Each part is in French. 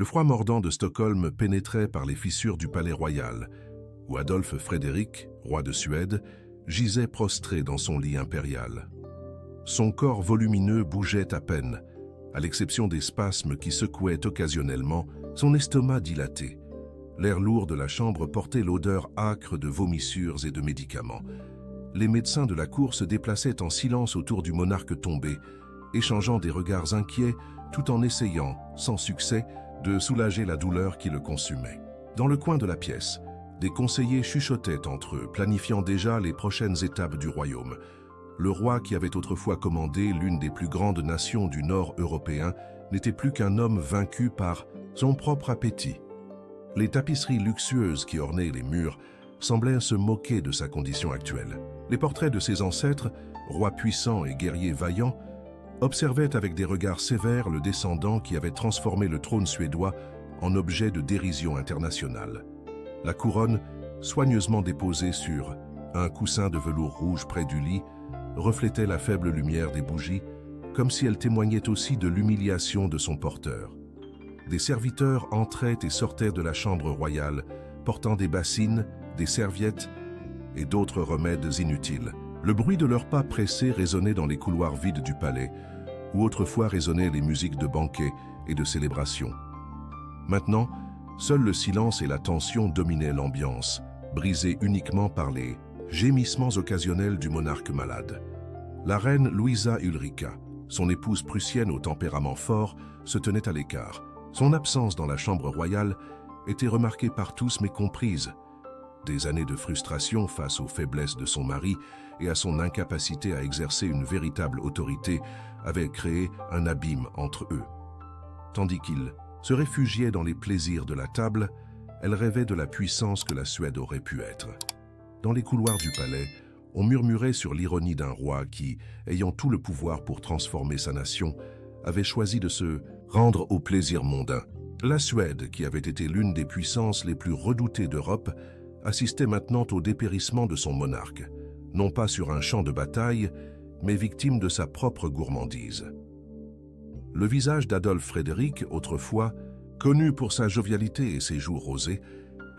Le froid mordant de Stockholm pénétrait par les fissures du palais royal, où Adolphe Frédéric, roi de Suède, gisait prostré dans son lit impérial. Son corps volumineux bougeait à peine, à l'exception des spasmes qui secouaient occasionnellement son estomac dilaté. L'air lourd de la chambre portait l'odeur âcre de vomissures et de médicaments. Les médecins de la cour se déplaçaient en silence autour du monarque tombé, échangeant des regards inquiets tout en essayant, sans succès, de soulager la douleur qui le consumait. Dans le coin de la pièce, des conseillers chuchotaient entre eux, planifiant déjà les prochaines étapes du royaume. Le roi qui avait autrefois commandé l'une des plus grandes nations du nord européen n'était plus qu'un homme vaincu par son propre appétit. Les tapisseries luxueuses qui ornaient les murs semblaient se moquer de sa condition actuelle. Les portraits de ses ancêtres, rois puissants et guerriers vaillants, observaient avec des regards sévères le descendant qui avait transformé le trône suédois en objet de dérision internationale. La couronne, soigneusement déposée sur un coussin de velours rouge près du lit, reflétait la faible lumière des bougies, comme si elle témoignait aussi de l'humiliation de son porteur. Des serviteurs entraient et sortaient de la chambre royale, portant des bassines, des serviettes et d'autres remèdes inutiles. Le bruit de leurs pas pressés résonnait dans les couloirs vides du palais, où autrefois résonnaient les musiques de banquets et de célébrations. Maintenant, seul le silence et la tension dominaient l'ambiance, brisée uniquement par les gémissements occasionnels du monarque malade. La reine Louisa Ulrika, son épouse prussienne au tempérament fort, se tenait à l'écart. Son absence dans la chambre royale était remarquée par tous mais comprise. Des années de frustration face aux faiblesses de son mari et à son incapacité à exercer une véritable autorité avaient créé un abîme entre eux. Tandis qu'il se réfugiait dans les plaisirs de la table, elle rêvait de la puissance que la Suède aurait pu être. Dans les couloirs du palais, on murmurait sur l'ironie d'un roi qui, ayant tout le pouvoir pour transformer sa nation, avait choisi de se rendre au plaisir mondain. La Suède, qui avait été l'une des puissances les plus redoutées d'Europe, assistait maintenant au dépérissement de son monarque, non pas sur un champ de bataille, mais victime de sa propre gourmandise. Le visage d'Adolphe Frédéric, autrefois, connu pour sa jovialité et ses joues rosées,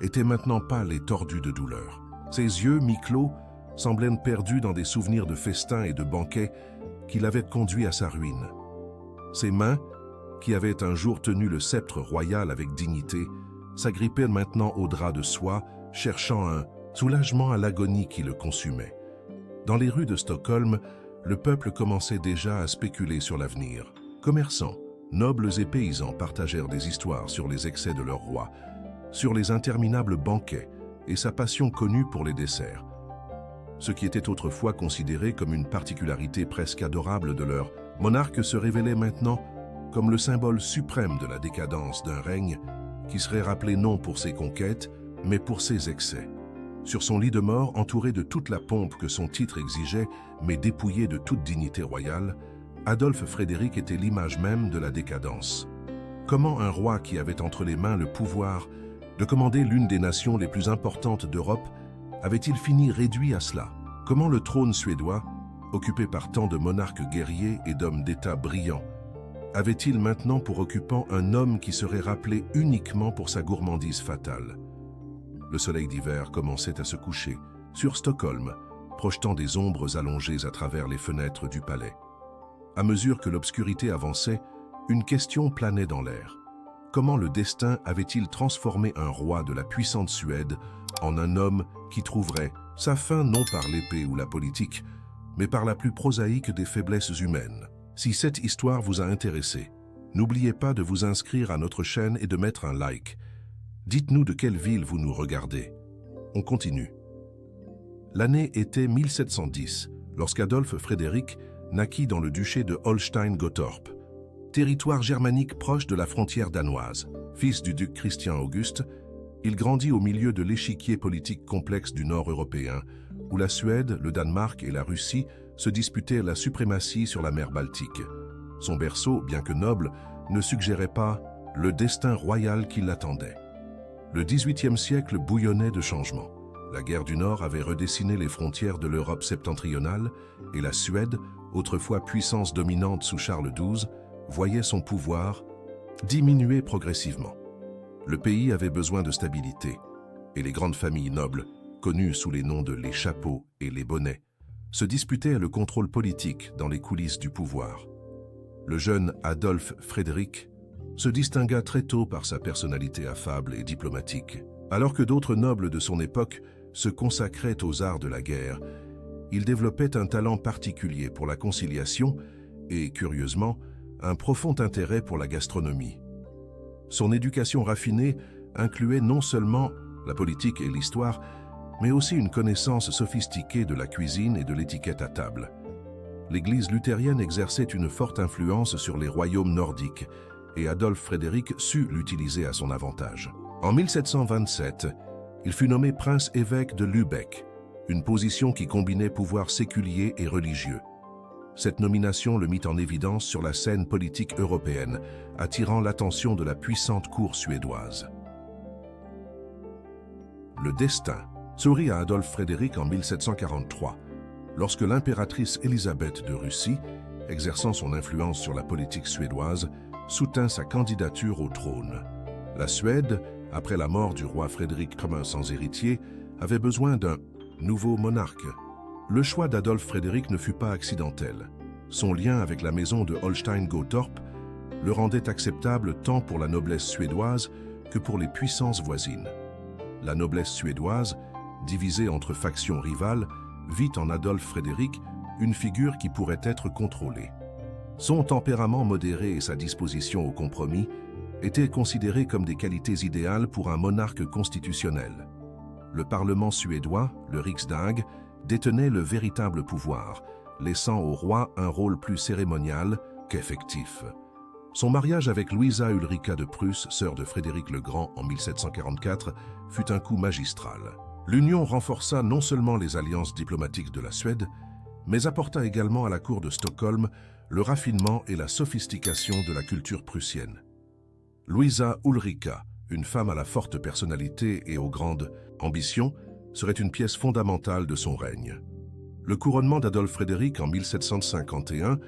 était maintenant pâle et tordu de douleur. Ses yeux, mi-clos, semblaient perdus dans des souvenirs de festins et de banquets qui l'avaient conduit à sa ruine. Ses mains, qui avaient un jour tenu le sceptre royal avec dignité, s'agrippaient maintenant au drap de soie, cherchant un soulagement à l'agonie qui le consumait. Dans les rues de Stockholm, le peuple commençait déjà à spéculer sur l'avenir. Commerçants, nobles et paysans partagèrent des histoires sur les excès de leur roi, sur les interminables banquets et sa passion connue pour les desserts. Ce qui était autrefois considéré comme une particularité presque adorable de leur monarque se révélait maintenant comme le symbole suprême de la décadence d'un règne qui serait rappelé non pour ses conquêtes, mais pour ses excès. Sur son lit de mort, entouré de toute la pompe que son titre exigeait, mais dépouillé de toute dignité royale, Adolphe Frédéric était l'image même de la décadence. Comment un roi qui avait entre les mains le pouvoir de commander l'une des nations les plus importantes d'Europe avait-il fini réduit à cela? Comment le trône suédois, occupé par tant de monarques guerriers et d'hommes d'État brillants, avait-il maintenant pour occupant un homme qui serait rappelé uniquement pour sa gourmandise fatale? Le soleil d'hiver commençait à se coucher sur Stockholm, projetant des ombres allongées à travers les fenêtres du palais. À mesure que l'obscurité avançait, une question planait dans l'air. Comment le destin avait-il transformé un roi de la puissante Suède en un homme qui trouverait sa fin non par l'épée ou la politique, mais par la plus prosaïque des faiblesses humaines? Si cette histoire vous a intéressé, n'oubliez pas de vous inscrire à notre chaîne et de mettre un like. Dites-nous de quelle ville vous nous regardez. On continue. L'année était 1710, lorsqu'Adolphe Frédéric naquit dans le duché de Holstein-Gottorp, territoire germanique proche de la frontière danoise. Fils du duc Christian Auguste, il grandit au milieu de l'échiquier politique complexe du nord européen, où la Suède, le Danemark et la Russie se disputaient la suprématie sur la mer Baltique. Son berceau, bien que noble, ne suggérait pas le destin royal qui l'attendait. Le XVIIIe siècle bouillonnait de changements. La guerre du Nord avait redessiné les frontières de l'Europe septentrionale et la Suède, autrefois puissance dominante sous Charles XII, voyait son pouvoir diminuait progressivement. Le pays avait besoin de stabilité, et les grandes familles nobles, connues sous les noms de les chapeaux et les bonnets, se disputaient le contrôle politique dans les coulisses du pouvoir. Le jeune Adolphe Frédéric se distingua très tôt par sa personnalité affable et diplomatique. Alors que d'autres nobles de son époque se consacraient aux arts de la guerre, il développait un talent particulier pour la conciliation et, curieusement, un profond intérêt pour la gastronomie. Son éducation raffinée incluait non seulement la politique et l'histoire, mais aussi une connaissance sophistiquée de la cuisine et de l'étiquette à table. L'Église luthérienne exerçait une forte influence sur les royaumes nordiques, et Adolphe Frédéric sut l'utiliser à son avantage. En 1727, il fut nommé prince-évêque de Lübeck, une position qui combinait pouvoir séculier et religieux. Cette nomination le mit en évidence sur la scène politique européenne, attirant l'attention de la puissante cour suédoise. Le destin sourit à Adolphe Frédéric en 1743, lorsque l'impératrice Élisabeth de Russie, exerçant son influence sur la politique suédoise, soutint sa candidature au trône. La Suède, après la mort du roi Frédéric Ier sans héritier, avait besoin d'un nouveau monarque. Le choix d'Adolphe Frédéric ne fut pas accidentel. Son lien avec la maison de Holstein-Gottorp le rendait acceptable tant pour la noblesse suédoise que pour les puissances voisines. La noblesse suédoise, divisée entre factions rivales, vit en Adolphe Frédéric une figure qui pourrait être contrôlée. Son tempérament modéré et sa disposition au compromis étaient considérés comme des qualités idéales pour un monarque constitutionnel. Le Parlement suédois, le Riksdag, détenait le véritable pouvoir, laissant au roi un rôle plus cérémonial qu'effectif. Son mariage avec Louisa Ulrika de Prusse, sœur de Frédéric le Grand en 1744, fut un coup magistral. L'union renforça non seulement les alliances diplomatiques de la Suède, mais apporta également à la cour de Stockholm le raffinement et la sophistication de la culture prussienne. Louisa Ulrika, une femme à la forte personnalité et aux grandes ambitions, serait une pièce fondamentale de son règne. Le couronnement d'Adolphe Frédéric en 1751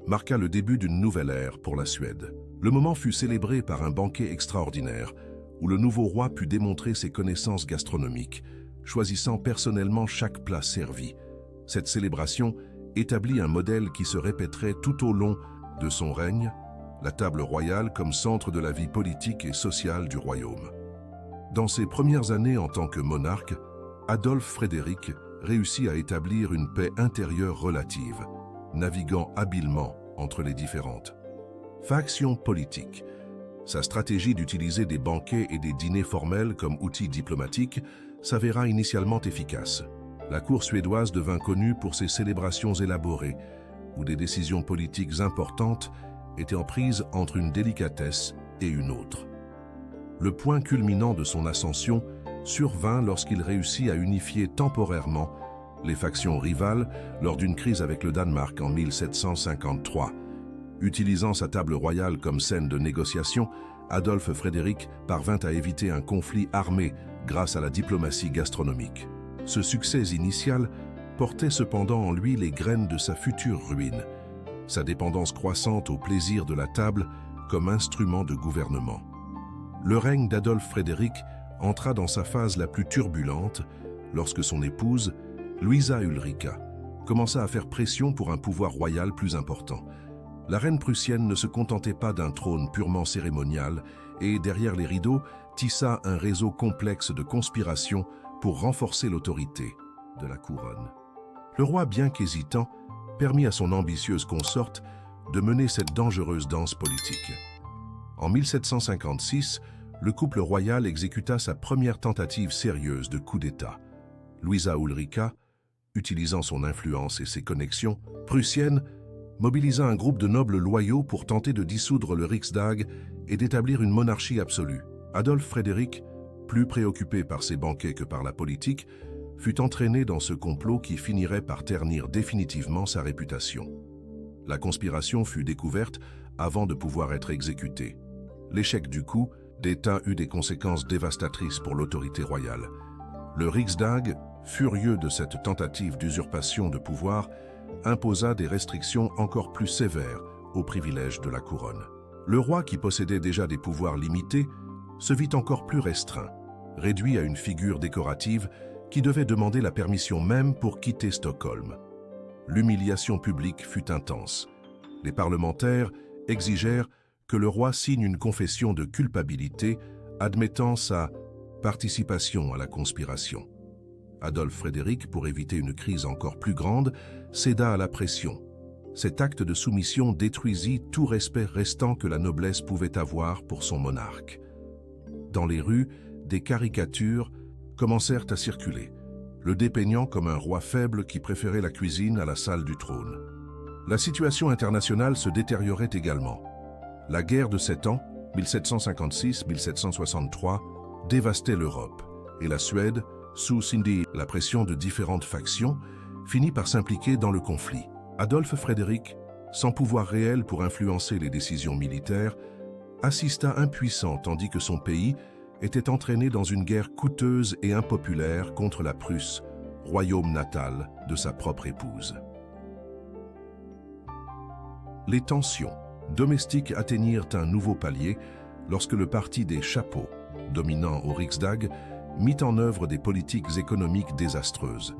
marqua le début d'une nouvelle ère pour la Suède. Le moment fut célébré par un banquet extraordinaire où le nouveau roi put démontrer ses connaissances gastronomiques, choisissant personnellement chaque plat servi. Cette célébration établit un modèle qui se répéterait tout au long de son règne, la table royale comme centre de la vie politique et sociale du royaume. Dans ses premières années en tant que monarque, Adolphe Frédéric réussit à établir une paix intérieure relative, naviguant habilement entre les différentes factions politiques. Sa stratégie d'utiliser des banquets et des dîners formels comme outils diplomatiques s'avéra initialement efficace. La cour suédoise devint connue pour ses célébrations élaborées, où des décisions politiques importantes étaient prises entre une délicatesse et une autre. Le point culminant de son ascension survint lorsqu'il réussit à unifier temporairement les factions rivales lors d'une crise avec le Danemark en 1753. Utilisant sa table royale comme scène de négociation, Adolphe Frédéric parvint à éviter un conflit armé grâce à la diplomatie gastronomique. Ce succès initial portait cependant en lui les graines de sa future ruine, sa dépendance croissante au plaisir de la table comme instrument de gouvernement. Le règne d'Adolphe Frédéric entra dans sa phase la plus turbulente lorsque son épouse, Louisa Ulrika, commença à faire pression pour un pouvoir royal plus important. La reine prussienne ne se contentait pas d'un trône purement cérémonial et, derrière les rideaux, tissa un réseau complexe de conspirations pour renforcer l'autorité de la couronne. Le roi, bien qu'hésitant, permit à son ambitieuse consorte de mener cette dangereuse danse politique. En 1756, le couple royal exécuta sa première tentative sérieuse de coup d'État. Louisa Ulrika, utilisant son influence et ses connexions prussiennes, mobilisa un groupe de nobles loyaux pour tenter de dissoudre le Riksdag et d'établir une monarchie absolue. Adolphe Frédéric, plus préoccupé par ses banquets que par la politique, fut entraîné dans ce complot qui finirait par ternir définitivement sa réputation. La conspiration fut découverte avant de pouvoir être exécutée. L'échec du coup d'État eut des conséquences dévastatrices pour l'autorité royale. Le Riksdag, furieux de cette tentative d'usurpation de pouvoir, imposa des restrictions encore plus sévères aux privilèges de la couronne. Le roi, qui possédait déjà des pouvoirs limités, se vit encore plus restreint, réduit à une figure décorative qui devait demander la permission même pour quitter Stockholm. L'humiliation publique fut intense. Les parlementaires exigèrent que le roi signe une confession de culpabilité admettant sa participation à la conspiration. Adolphe Frédéric, pour éviter une crise encore plus grande, céda à la pression. Cet acte de soumission détruisit tout respect restant que la noblesse pouvait avoir pour son monarque. Dans les rues, des caricatures commencèrent à circuler, le dépeignant comme un roi faible qui préférait la cuisine à la salle du trône. La situation internationale se détériorait également. La guerre de 7 ans, 1756-1763, dévastait l'Europe, et la Suède, sous la pression de différentes factions, finit par s'impliquer dans le conflit. Adolphe Frédéric, sans pouvoir réel pour influencer les décisions militaires, assista impuissant tandis que son pays était entraîné dans une guerre coûteuse et impopulaire contre la Prusse, royaume natal de sa propre épouse. Les tensions domestiques atteignirent un nouveau palier lorsque le parti des chapeaux, dominant au Riksdag, mit en œuvre des politiques économiques désastreuses.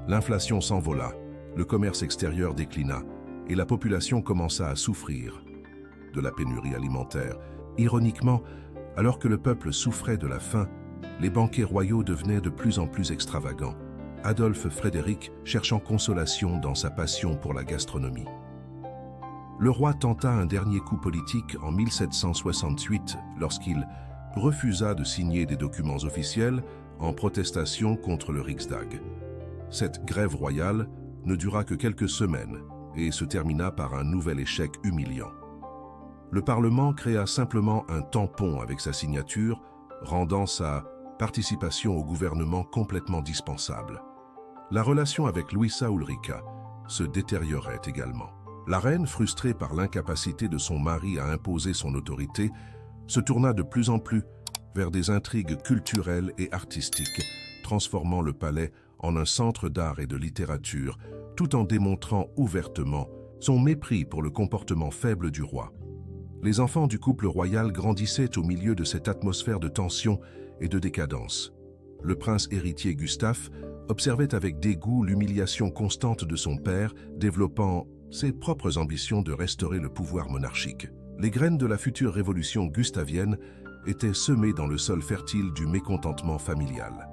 L'inflation s'envola, le commerce extérieur déclina et la population commença à souffrir de la pénurie alimentaire. Ironiquement, alors que le peuple souffrait de la faim, les banquets royaux devenaient de plus en plus extravagants, Adolphe Frédéric cherchant consolation dans sa passion pour la gastronomie. Le roi tenta un dernier coup politique en 1768 lorsqu'il refusa de signer des documents officiels en protestation contre le Riksdag. Cette grève royale ne dura que quelques semaines et se termina par un nouvel échec humiliant. Le Parlement créa simplement un tampon avec sa signature, rendant sa participation au gouvernement complètement dispensable. La relation avec Louisa Ulrika se détériorait également. La reine, frustrée par l'incapacité de son mari à imposer son autorité, se tourna de plus en plus vers des intrigues culturelles et artistiques, transformant le palais en un centre d'art et de littérature, tout en démontrant ouvertement son mépris pour le comportement faible du roi. Les enfants du couple royal grandissaient au milieu de cette atmosphère de tension et de décadence. Le prince héritier Gustave observait avec dégoût l'humiliation constante de son père, développant ses propres ambitions de restaurer le pouvoir monarchique. Les graines de la future révolution gustavienne étaient semées dans le sol fertile du mécontentement familial.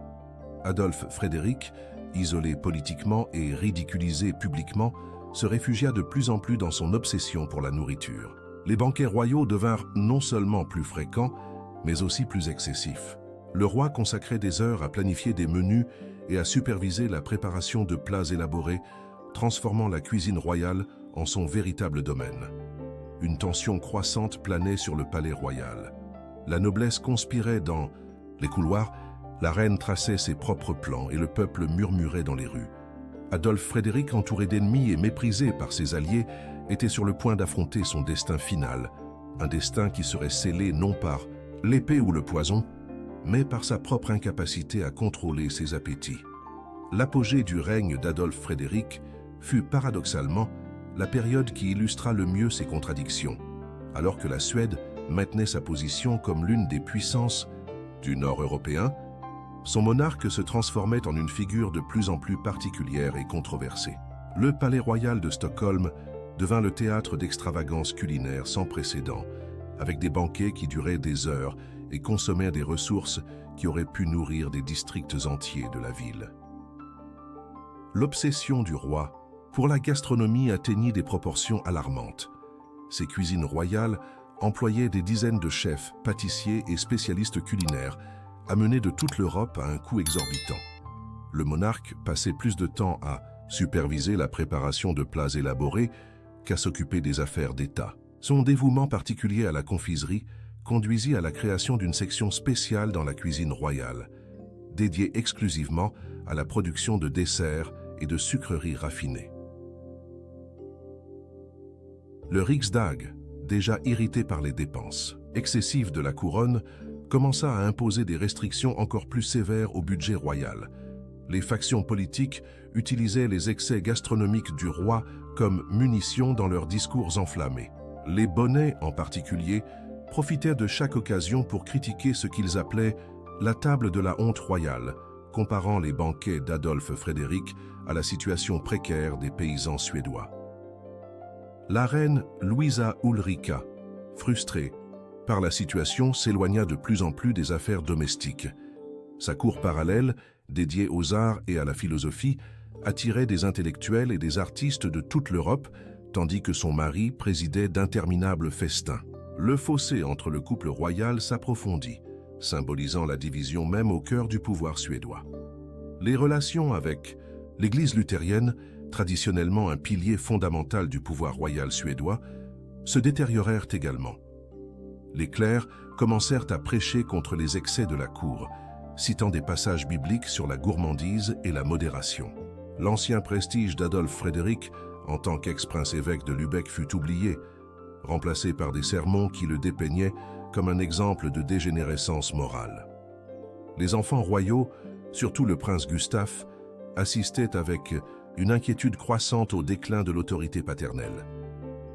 Adolphe Frédéric, isolé politiquement et ridiculisé publiquement, se réfugia de plus en plus dans son obsession pour la nourriture. Les banquets royaux devinrent non seulement plus fréquents, mais aussi plus excessifs. Le roi consacrait des heures à planifier des menus et à superviser la préparation de plats élaborés, transformant la cuisine royale en son véritable domaine. Une tension croissante planait sur le palais royal. La noblesse conspirait dans les couloirs, la reine traçait ses propres plans et le peuple murmurait dans les rues. Adolphe Frédéric, entouré d'ennemis et méprisé par ses alliés, était sur le point d'affronter son destin final, un destin qui serait scellé non par l'épée ou le poison, mais par sa propre incapacité à contrôler ses appétits. L'apogée du règne d'Adolphe Frédéric fut paradoxalement la période qui illustra le mieux ses contradictions, alors que la Suède maintenait sa position comme l'une des puissances du Nord européen. Son monarque se transformait en une figure de plus en plus particulière et controversée. Le palais royal de Stockholm devint le théâtre d'extravagances culinaires sans précédent, avec des banquets qui duraient des heures et consommèrent des ressources qui auraient pu nourrir des districts entiers de la ville. L'obsession du roi pour la gastronomie atteignit des proportions alarmantes. Ses cuisines royales employaient des dizaines de chefs, pâtissiers et spécialistes culinaires, amenés de toute l'Europe à un coût exorbitant. Le monarque passait plus de temps à superviser la préparation de plats élaborés qu'à s'occuper des affaires d'État. Son dévouement particulier à la confiserie conduisit à la création d'une section spéciale dans la cuisine royale, dédiée exclusivement à la production de desserts et de sucreries raffinées. Le Riksdag, déjà irrité par les dépenses excessives de la couronne, commença à imposer des restrictions encore plus sévères au budget royal. Les factions politiques utilisaient les excès gastronomiques du roi comme munitions dans leurs discours enflammés. Les bonnets, en particulier, profitaient de chaque occasion pour critiquer ce qu'ils appelaient la table de la honte royale, comparant les banquets d'Adolphe Frédéric à la situation précaire des paysans suédois. La reine Louisa Ulrika, frustrée par la situation, s'éloigna de plus en plus des affaires domestiques. Sa cour parallèle, dédiée aux arts et à la philosophie, attirait des intellectuels et des artistes de toute l'Europe, tandis que son mari présidait d'interminables festins. Le fossé entre le couple royal s'approfondit, symbolisant la division même au cœur du pouvoir suédois. Les relations avec l'Église luthérienne, traditionnellement un pilier fondamental du pouvoir royal suédois, se détériorèrent également. Les clercs commencèrent à prêcher contre les excès de la cour, citant des passages bibliques sur la gourmandise et la modération. L'ancien prestige d'Adolphe Frédéric, en tant qu'ex-prince-évêque de Lübeck, fut oublié, remplacé par des sermons qui le dépeignaient comme un exemple de dégénérescence morale. Les enfants royaux, surtout le prince Gustave, assistaient avec une inquiétude croissante au déclin de l'autorité paternelle.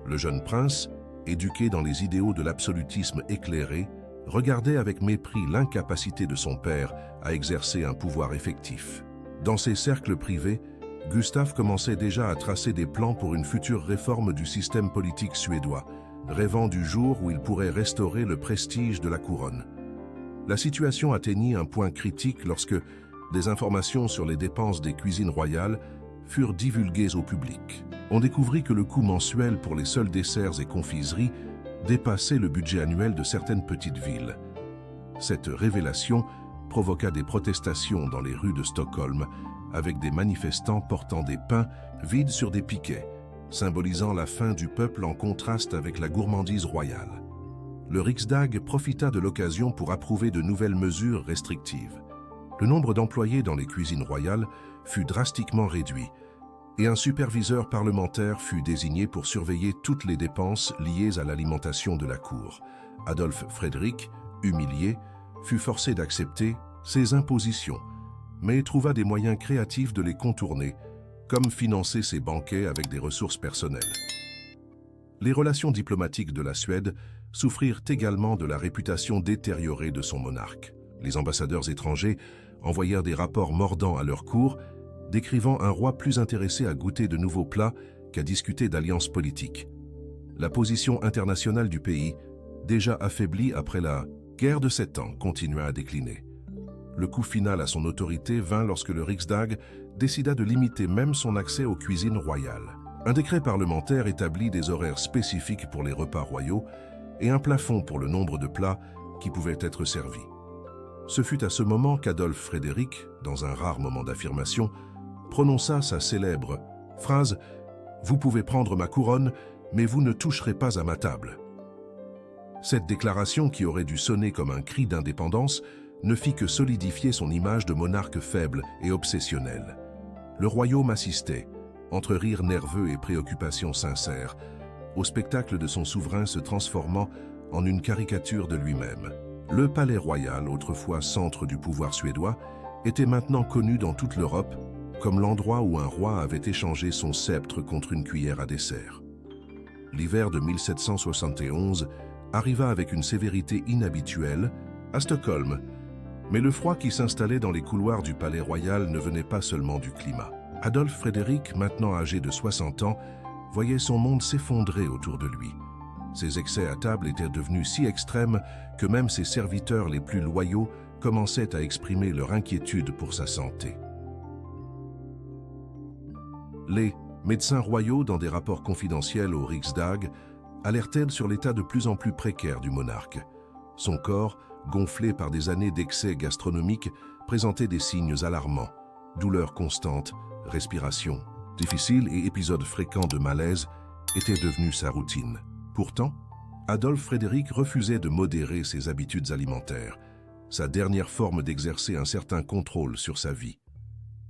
Le jeune prince, éduqué dans les idéaux de l'absolutisme éclairé, regardait avec mépris l'incapacité de son père à exercer un pouvoir effectif. Dans ses cercles privés, Gustave commençait déjà à tracer des plans pour une future réforme du système politique suédois, rêvant du jour où il pourrait restaurer le prestige de la couronne. La situation atteignit un point critique lorsque des informations sur les dépenses des cuisines royales furent divulguées au public. On découvrit que le coût mensuel pour les seuls desserts et confiseries dépassait le budget annuel de certaines petites villes. Cette révélation provoqua des protestations dans les rues de Stockholm, avec des manifestants portant des pains vides sur des piquets, symbolisant la faim du peuple en contraste avec la gourmandise royale. Le Riksdag profita de l'occasion pour approuver de nouvelles mesures restrictives. Le nombre d'employés dans les cuisines royales fut drastiquement réduit, et un superviseur parlementaire fut désigné pour surveiller toutes les dépenses liées à l'alimentation de la cour. Adolphe Frédéric, humilié, fut forcé d'accepter ces impositions, mais trouva des moyens créatifs de les contourner, comme financer ses banquets avec des ressources personnelles. Les relations diplomatiques de la Suède souffrirent également de la réputation détériorée de son monarque. Les ambassadeurs étrangers envoyèrent des rapports mordants à leur cour, décrivant un roi plus intéressé à goûter de nouveaux plats qu'à discuter d'alliances politiques. La position internationale du pays, déjà affaiblie après la guerre de 7 ans, continua à décliner. Le coup final à son autorité vint lorsque le Riksdag décida de limiter même son accès aux cuisines royales. Un décret parlementaire établit des horaires spécifiques pour les repas royaux et un plafond pour le nombre de plats qui pouvaient être servis. Ce fut à ce moment qu'Adolphe Frédéric, dans un rare moment d'affirmation, prononça sa célèbre phrase « Vous pouvez prendre ma couronne, mais vous ne toucherez pas à ma table ». Cette déclaration, qui aurait dû sonner comme un cri d'indépendance, ne fit que solidifier son image de monarque faible et obsessionnel. Le royaume assistait, entre rires nerveux et préoccupations sincères, au spectacle de son souverain se transformant en une caricature de lui-même. Le palais royal, autrefois centre du pouvoir suédois, était maintenant connu dans toute l'Europe comme l'endroit où un roi avait échangé son sceptre contre une cuillère à dessert. L'hiver de 1771 arriva avec une sévérité inhabituelle à Stockholm, mais le froid qui s'installait dans les couloirs du palais royal ne venait pas seulement du climat. Adolphe Frédéric, maintenant âgé de 60 ans, voyait son monde s'effondrer autour de lui. Ses excès à table étaient devenus si extrêmes que même ses serviteurs les plus loyaux commençaient à exprimer leur inquiétude pour sa santé. Les médecins royaux, dans des rapports confidentiels au Riksdag, alertèrent sur l'état de plus en plus précaire du monarque. Son corps, gonflé par des années d'excès gastronomiques, présentait des signes alarmants. Douleurs constantes, respiration difficile et épisodes fréquents de malaise étaient devenus sa routine. Pourtant, Adolphe Frédéric refusait de modérer ses habitudes alimentaires, sa dernière forme d'exercer un certain contrôle sur sa vie.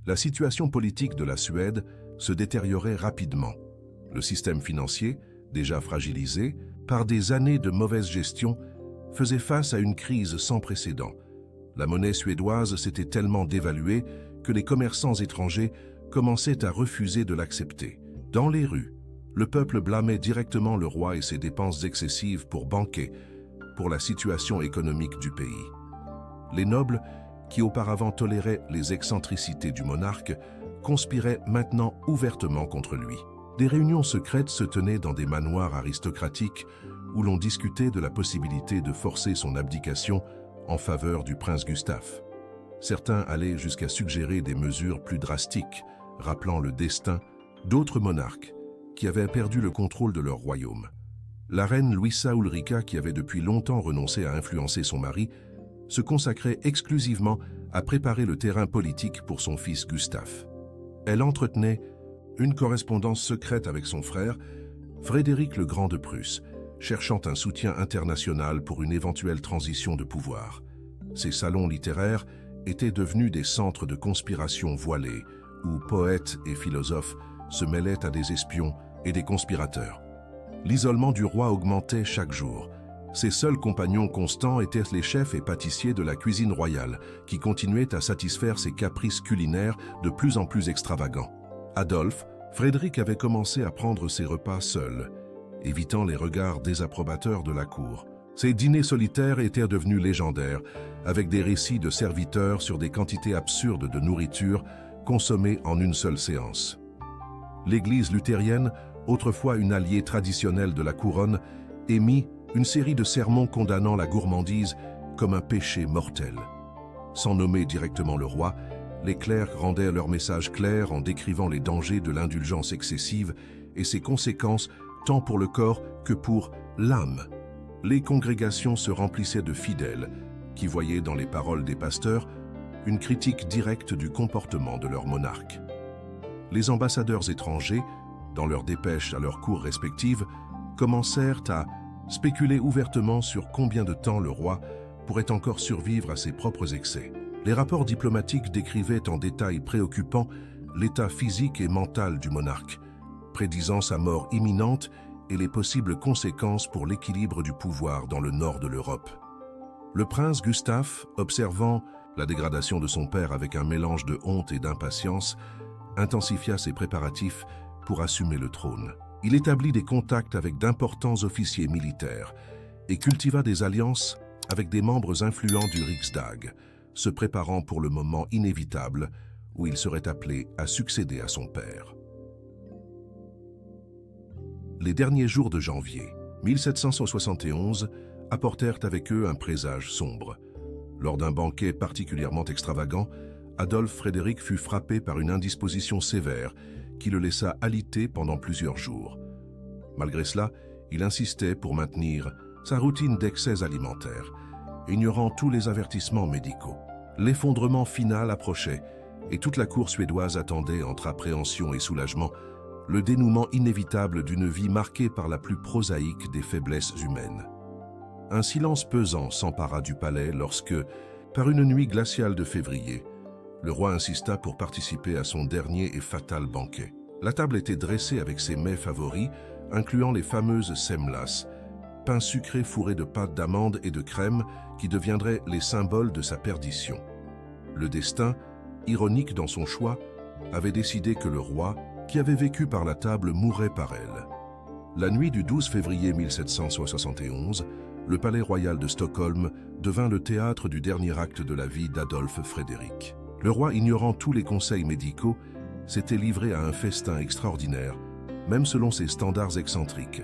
La situation politique de la Suède se détériorait rapidement. Le système financier, déjà fragilisé par des années de mauvaise gestion, faisait face à une crise sans précédent. La monnaie suédoise s'était tellement dévaluée que les commerçants étrangers commençaient à refuser de l'accepter. Dans les rues, Le peuple blâmait directement le roi et ses dépenses excessives pour banquer, pour la situation économique du pays. Les nobles, qui auparavant toléraient les excentricités du monarque, conspiraient maintenant ouvertement contre lui. Des réunions secrètes se tenaient dans des manoirs aristocratiques où l'on discutait de la possibilité de forcer son abdication en faveur du prince Gustave. Certains allaient jusqu'à suggérer des mesures plus drastiques, rappelant le destin d'autres monarques qui avaient perdu le contrôle de leur royaume. La reine Luisa Ulrica, qui avait depuis longtemps renoncé à influencer son mari, se consacrait exclusivement à préparer le terrain politique pour son fils Gustave. Elle entretenait une correspondance secrète avec son frère, Frédéric le Grand de Prusse, cherchant un soutien international pour une éventuelle transition de pouvoir. Ces salons littéraires étaient devenus des centres de conspiration voilés, où poètes et philosophes se mêlaient à des espions et des conspirateurs. L'isolement du roi augmentait chaque jour. Ses seuls compagnons constants étaient les chefs et pâtissiers de la cuisine royale, qui continuaient à satisfaire ses caprices culinaires de plus en plus extravagants. Adolphe, Frédéric avait commencé à prendre ses repas seul, évitant les regards désapprobateurs de la cour. Ces dîners solitaires étaient devenus légendaires, avec des récits de serviteurs sur des quantités absurdes de nourriture consommées en une seule séance. L'Église luthérienne, autrefois une alliée traditionnelle de la couronne, émit une série de sermons condamnant la gourmandise comme un péché mortel. Sans nommer directement le roi, les clercs rendaient leur message clair en décrivant les dangers de l'indulgence excessive et ses conséquences tant pour le corps que pour l'âme. Les congrégations se remplissaient de fidèles qui voyaient dans les paroles des pasteurs une critique directe du comportement de leur monarque. Les ambassadeurs étrangers, dans leurs dépêches à leurs cours respectives, commencèrent à spéculer ouvertement sur combien de temps le roi pourrait encore survivre à ses propres excès. Les rapports diplomatiques décrivaient en détail préoccupant l'état physique et mental du monarque, prédisant sa mort imminente et les possibles conséquences pour l'équilibre du pouvoir dans le nord de l'Europe. Le prince Gustave, observant la dégradation de son père avec un mélange de honte et d'impatience, intensifia ses préparatifs pour assumer le trône. Il établit des contacts avec d'importants officiers militaires et cultiva des alliances avec des membres influents du Riksdag, se préparant pour le moment inévitable où il serait appelé à succéder à son père. Les derniers jours de janvier 1771 apportèrent avec eux un présage sombre. Lors d'un banquet particulièrement extravagant, Adolphe Frédéric fut frappé par une indisposition sévère qui le laissa alité pendant plusieurs jours. Malgré cela, il insistait pour maintenir sa routine d'excès alimentaires, ignorant tous les avertissements médicaux. L'effondrement final approchait et toute la cour suédoise attendait entre appréhension et soulagement le dénouement inévitable d'une vie marquée par la plus prosaïque des faiblesses humaines. Un silence pesant s'empara du palais lorsque, par une nuit glaciale de février, le roi insista pour participer à son dernier et fatal banquet. La table était dressée avec ses mets favoris, incluant les fameuses semlas, pain sucré fourré de pâte d'amande et de crème qui deviendraient les symboles de sa perdition. Le destin, ironique dans son choix, avait décidé que le roi, qui avait vécu par la table, mourrait par elle. La nuit du 12 février 1771, le palais royal de Stockholm devint le théâtre du dernier acte de la vie d'Adolphe Frédéric. Le roi, ignorant tous les conseils médicaux, s'était livré à un festin extraordinaire, même selon ses standards excentriques.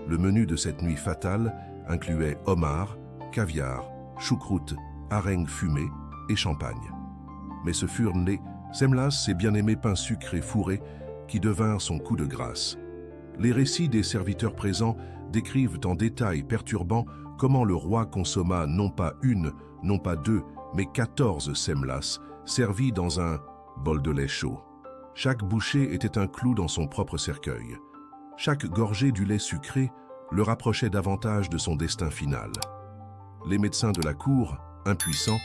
Le menu de cette nuit fatale incluait homard, caviar, choucroute, harengue fumée et champagne. Mais ce furent les semlas, ces bien-aimés pains sucrés fourrés, qui devinrent son coup de grâce. Les récits des serviteurs présents décrivent en détail perturbant comment le roi consomma non pas une, non pas deux, mais 14 semlas, servis dans un bol de lait chaud. Chaque bouchée était un clou dans son propre cercueil. Chaque gorgée du lait sucré le rapprochait davantage de son destin final. Les médecins de la cour, impuissants,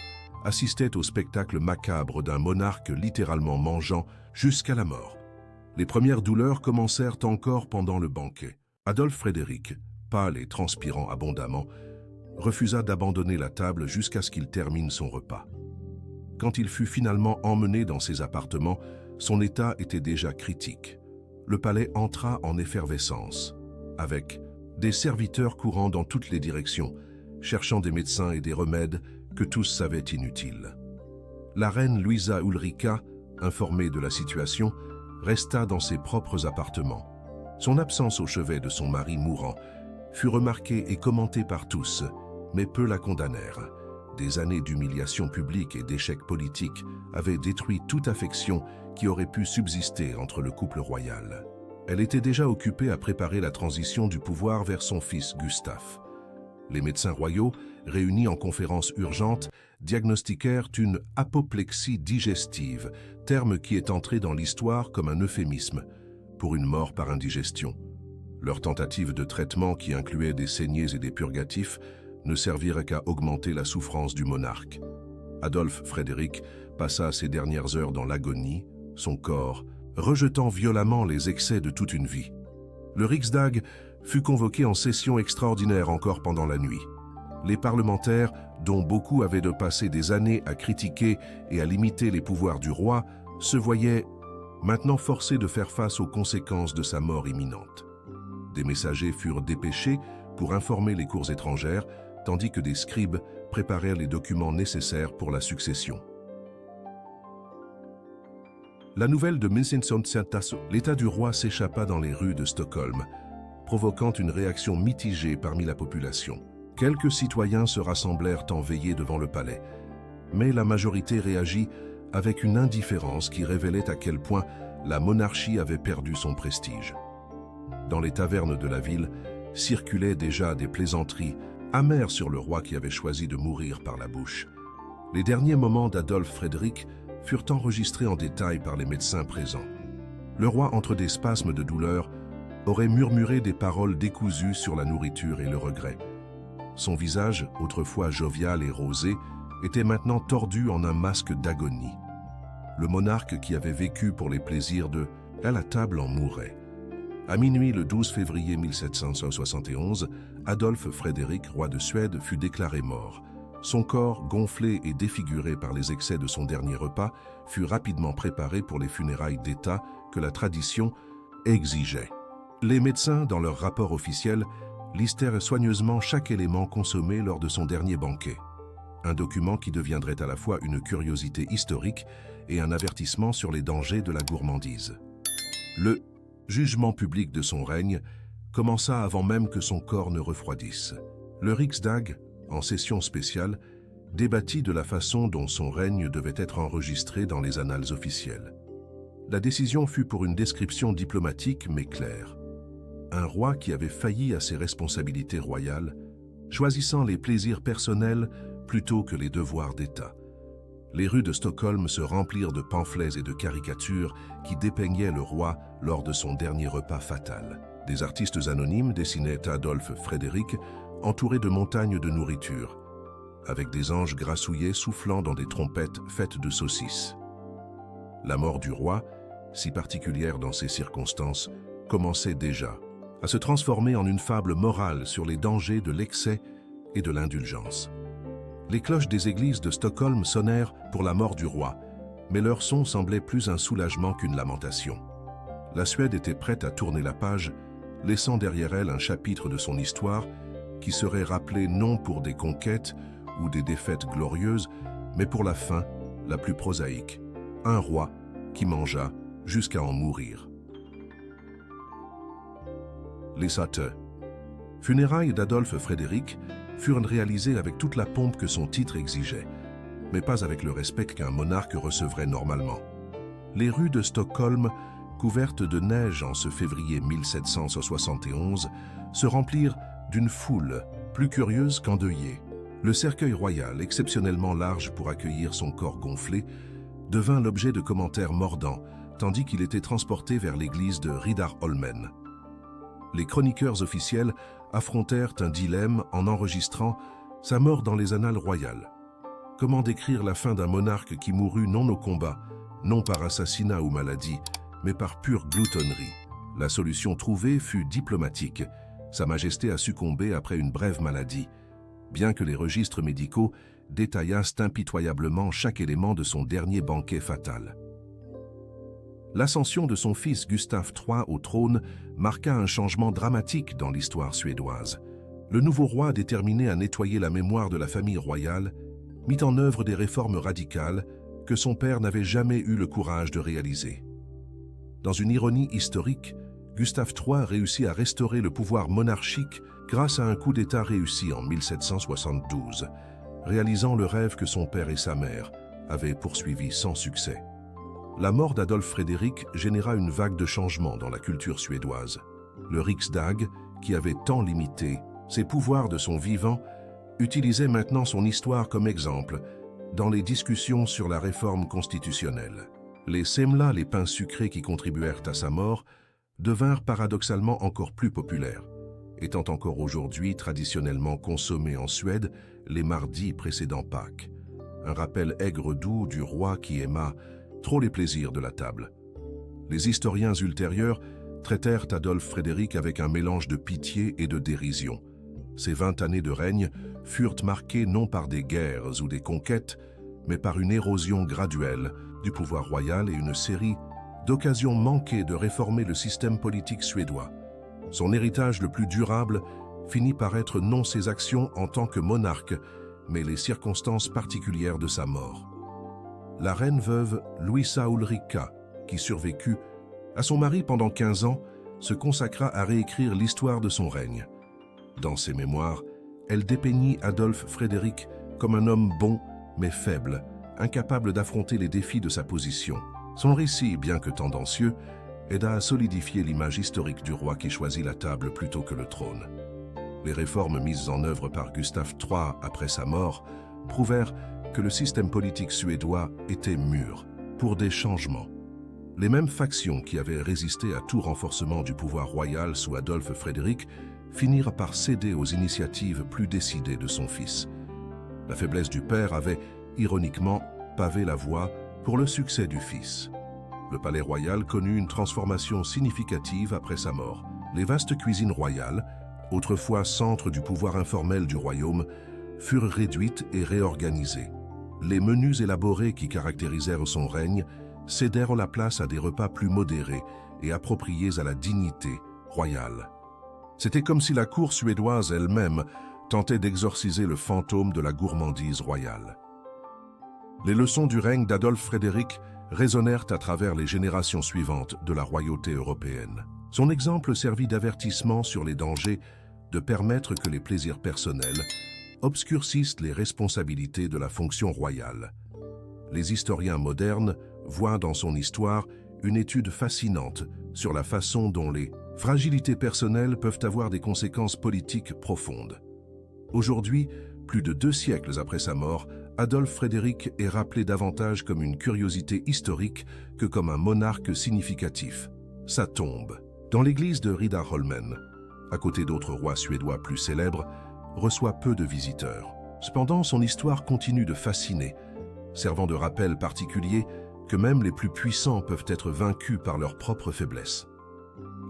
assistaient au spectacle macabre d'un monarque littéralement mangeant jusqu'à la mort. Les premières douleurs commencèrent encore pendant le banquet. Adolphe Frédéric, pâle et transpirant abondamment, refusa d'abandonner la table jusqu'à ce qu'il termine son repas. Quand il fut finalement emmené dans ses appartements, son état était déjà critique. le palais entra en effervescence, avec des serviteurs courant dans toutes les directions, cherchant des médecins et des remèdes que tous savaient inutiles. La reine Luisa Ulrica, informée de la situation, resta dans ses propres appartements. Son absence au chevet de son mari mourant fut remarquée et commentée par tous, mais peu la condamnèrent. Des années d'humiliation publique et d'échecs politiques avaient détruit toute affection qui aurait pu subsister entre le couple royal. Elle était déjà occupée à préparer la transition du pouvoir vers son fils Gustave. Les médecins royaux, réunis en conférence urgente, diagnostiquèrent une apoplexie digestive, terme qui est entré dans l'histoire comme un euphémisme pour une mort par indigestion. Leurs tentatives de traitement, qui incluaient des saignées et des purgatifs, ne servirent qu'à augmenter la souffrance du monarque. Adolphe Frédéric passa ses dernières heures dans l'agonie, son corps rejetant violemment les excès de toute une vie. Le Riksdag fut convoqué en session extraordinaire encore pendant la nuit. Les parlementaires, dont beaucoup avaient de passer des années à critiquer et à limiter les pouvoirs du roi, se voyaient maintenant forcés de faire face aux conséquences de sa mort imminente. Des messagers furent dépêchés pour informer les cours étrangères, tandis que des scribes préparèrent les documents nécessaires pour la succession. La nouvelle de l'état du roi s'échappa dans les rues de Stockholm, provoquant une réaction mitigée parmi la population. Quelques citoyens se rassemblèrent en veillée devant le palais, mais la majorité réagit avec une indifférence qui révélait à quel point la monarchie avait perdu son prestige. Dans les tavernes de la ville circulaient déjà des plaisanteries amères sur le roi qui avait choisi de mourir par la bouche. Les derniers moments d'Adolphe Frédéric furent enregistrés en détail par les médecins présents. Le roi, entre des spasmes de douleur, aurait murmuré des paroles décousues sur la nourriture et le regret. Son visage, autrefois jovial et rosé, était maintenant tordu en un masque d'agonie. Le monarque qui avait vécu pour les plaisirs à la table en mourait. À minuit, le 12 février 1771, Adolphe Frédéric, roi de Suède, fut déclaré mort. Son corps, gonflé et défiguré par les excès de son dernier repas, fut rapidement préparé pour les funérailles d'État que la tradition exigeait. Les médecins, dans leur rapport officiel, listèrent soigneusement chaque élément consommé lors de son dernier banquet. Un document qui deviendrait à la fois une curiosité historique et un avertissement sur les dangers de la gourmandise. Le jugement public de son règne commença avant même que son corps ne refroidisse. Le Riksdag, en session spéciale, débattit de la façon dont son règne devait être enregistré dans les annales officielles. La décision fut pour une description diplomatique mais claire. Un roi qui avait failli à ses responsabilités royales, choisissant les plaisirs personnels plutôt que les devoirs d'État. Les rues de Stockholm se remplirent de pamphlets et de caricatures qui dépeignaient le roi lors de son dernier repas fatal. Des artistes anonymes dessinaient Adolphe Frédéric entouré de montagnes de nourriture, avec des anges grassouillés soufflant dans des trompettes faites de saucisses. La mort du roi, si particulière dans ces circonstances, commençait déjà à se transformer en une fable morale sur les dangers de l'excès et de l'indulgence. Les cloches des églises de Stockholm sonnèrent pour la mort du roi, mais leur son semblait plus un soulagement qu'une lamentation. La Suède était prête à tourner la page, laissant derrière elle un chapitre de son histoire qui serait rappelé non pour des conquêtes ou des défaites glorieuses, mais pour la fin, la plus prosaïque, un roi qui mangea jusqu'à en mourir. Les Satte. Funérailles d'Adolphe Frédéric furent réalisées avec toute la pompe que son titre exigeait, mais pas avec le respect qu'un monarque recevrait normalement. Les rues de Stockholm, couvertes de neige en ce février 1771, se remplirent d'une foule plus curieuse qu'endeuillée. Le cercueil royal, exceptionnellement large pour accueillir son corps gonflé, devint l'objet de commentaires mordants, tandis qu'il était transporté vers l'église de Riddarholmen. Les chroniqueurs officiels affrontèrent un dilemme en enregistrant sa mort dans les annales royales. Comment décrire la fin d'un monarque qui mourut non au combat, non par assassinat ou maladie, mais par pure gloutonnerie? La solution trouvée fut diplomatique. Sa Majesté a succombé après une brève maladie, bien que les registres médicaux détaillassent impitoyablement chaque élément de son dernier banquet fatal. L'ascension de son fils Gustave III au trône marqua un changement dramatique dans l'histoire suédoise. Le nouveau roi, déterminé à nettoyer la mémoire de la famille royale, mit en œuvre des réformes radicales que son père n'avait jamais eu le courage de réaliser. Dans une ironie historique, Gustave III réussit à restaurer le pouvoir monarchique grâce à un coup d'État réussi en 1772, réalisant le rêve que son père et sa mère avaient poursuivi sans succès. La mort d'Adolphe Frédéric généra une vague de changements dans la culture suédoise. Le Riksdag, qui avait tant limité ses pouvoirs de son vivant, utilisait maintenant son histoire comme exemple dans les discussions sur la réforme constitutionnelle. Les semla, les pains sucrés qui contribuèrent à sa mort, devinrent paradoxalement encore plus populaires, étant encore aujourd'hui traditionnellement consommés en Suède les mardis précédant Pâques. Un rappel aigre-doux du roi qui aima trop les plaisirs de la table. Les historiens ultérieurs traitèrent Adolphe Frédéric avec un mélange de pitié et de dérision. Ces 20 années de règne furent marquées non par des guerres ou des conquêtes, mais par une érosion graduelle du pouvoir royal et une série d'occasions manquées de réformer le système politique suédois. Son héritage le plus durable finit par être non ses actions en tant que monarque, mais les circonstances particulières de sa mort. La reine veuve Louisa Ulrika, qui survécut à son mari pendant 15 ans, se consacra à réécrire l'histoire de son règne. Dans ses mémoires, elle dépeignit Adolphe Frédéric comme un homme bon mais faible, incapable d'affronter les défis de sa position. Son récit, bien que tendancieux, aida à solidifier l'image historique du roi qui choisit la table plutôt que le trône. Les réformes mises en œuvre par Gustave III après sa mort prouvèrent que le système politique suédois était mûr pour des changements. Les mêmes factions qui avaient résisté à tout renforcement du pouvoir royal sous Adolphe Frédéric finirent par céder aux initiatives plus décidées de son fils. La faiblesse du père avait, ironiquement, pavé la voie pour le succès du fils. Le palais royal connut une transformation significative après sa mort. Les vastes cuisines royales, autrefois centre du pouvoir informel du royaume, furent réduites et réorganisées. Les menus élaborés qui caractérisèrent son règne cédèrent la place à des repas plus modérés et appropriés à la dignité royale. C'était comme si la cour suédoise elle-même tentait d'exorciser le fantôme de la gourmandise royale. Les leçons du règne d'Adolphe Frédéric résonnèrent à travers les générations suivantes de la royauté européenne. Son exemple servit d'avertissement sur les dangers de permettre que les plaisirs personnels obscurcissent les responsabilités de la fonction royale. Les historiens modernes voient dans son histoire une étude fascinante sur la façon dont les fragilités personnelles peuvent avoir des conséquences politiques profondes. Aujourd'hui, plus de 2 siècles après sa mort, Adolphe Frédéric est rappelé davantage comme une curiosité historique que comme un monarque significatif. Sa tombe, dans l'église de Riddarholmen, à côté d'autres rois suédois plus célèbres, reçoit peu de visiteurs. Cependant, son histoire continue de fasciner, servant de rappel particulier que même les plus puissants peuvent être vaincus par leur propre faiblesse.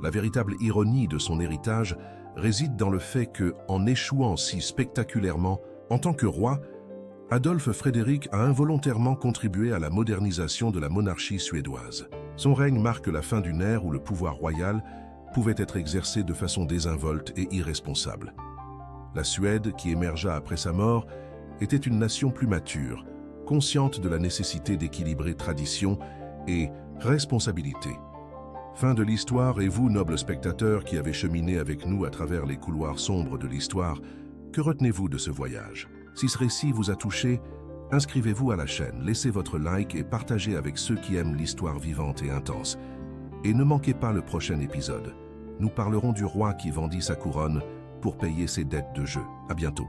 La véritable ironie de son héritage réside dans le fait que, en échouant si spectaculairement en tant que roi, Adolphe Frédéric a involontairement contribué à la modernisation de la monarchie suédoise. Son règne marque la fin d'une ère où le pouvoir royal pouvait être exercé de façon désinvolte et irresponsable. La Suède, qui émergea après sa mort, était une nation plus mature, consciente de la nécessité d'équilibrer tradition et responsabilité. Fin de l'histoire, et vous, nobles spectateurs qui avez cheminé avec nous à travers les couloirs sombres de l'histoire, que retenez-vous de ce voyage? Si ce récit vous a touché, inscrivez-vous à la chaîne, laissez votre like et partagez avec ceux qui aiment l'histoire vivante et intense. Et ne manquez pas le prochain épisode. Nous parlerons du roi qui vendit sa couronne pour payer ses dettes de jeu. À bientôt.